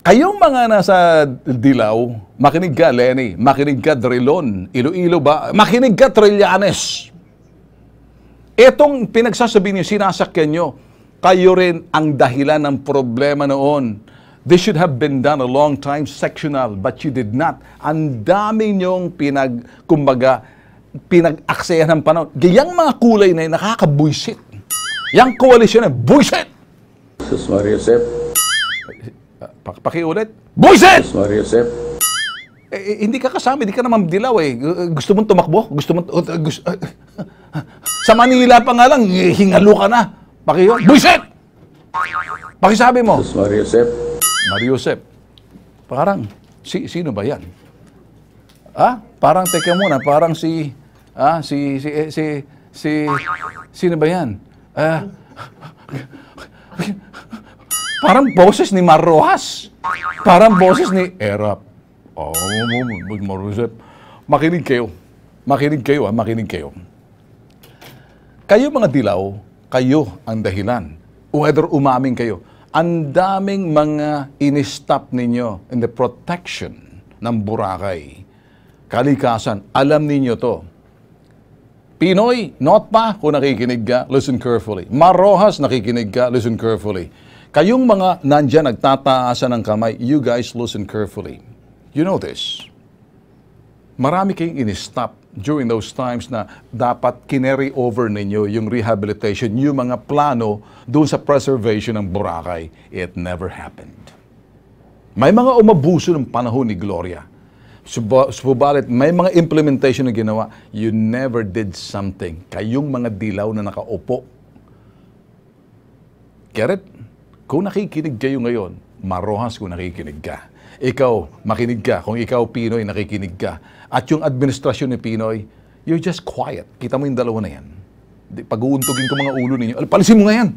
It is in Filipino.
Kayong mga nasa Dilaw, makinig ka, Lenny, makinig ka, Drilon, Iloilo ba, makinig ka, Trillanes. Etong pinagsasabi niyo, sinasakyan niyo, kayo rin ang dahilan ng problema noon. This should have been done a long time, sectional, but you did not. Ang dami niyong pinag-aksayan ng panahon. Gayang mga kulay na yun, nakakabuisit. Yang koalisyon na, buisit! Jesus Maria Josep. Pakiulit. Buisit! Jesus Maria Josep. Hindi ka kasama, hindi ka naman Dilaw eh. Gusto mong tumakbo? Sa Manila pa nga lang, hingalo ka na. Buisit! Pakisabi mo. Jesus Maria Josep. Mario Josep. Parang, sino ba yan? Parang, teka muna, parang sino ba yan? Parang boses ni Mar Rojas. Parang boses ni Erap. Mario Josep. Makinig kayo. Makinig kayo. Kayo mga Dilaw, kayo ang dahilan. Whether umamin kayo, ang daming mga in-stop ninyo in the protection ng Boracay. Kalikasan, alam ninyo to. Pinoy, not pa, kung nakikinig ka, listen carefully. Mar Rojas, nakikinig ka, listen carefully. Kayong mga nandyan, nagtataasan ng kamay, you guys listen carefully. You know this. Marami kayong in-stop during those times na dapat kinary over ninyo yung rehabilitation, yung mga plano doon sa preservation ng Boracay. It never happened. May mga umabuso ng panahon ni Gloria. Subalit, may mga implementation na ginawa. You never did something. Kayong mga Dilaw na nakaupo. Get it? Kung nakikinig kayo ngayon, Mar Rojas kung nakikinig ka. Ikaw, makinig ka. Kung ikaw, Pinoy, nakikinig ka. At yung administrasyon ni Pinoy, you're just quiet. Kita mo yung dalawa na yan. Pag-uuntugin ko mga ulo ninyo, palisin mo nga yan.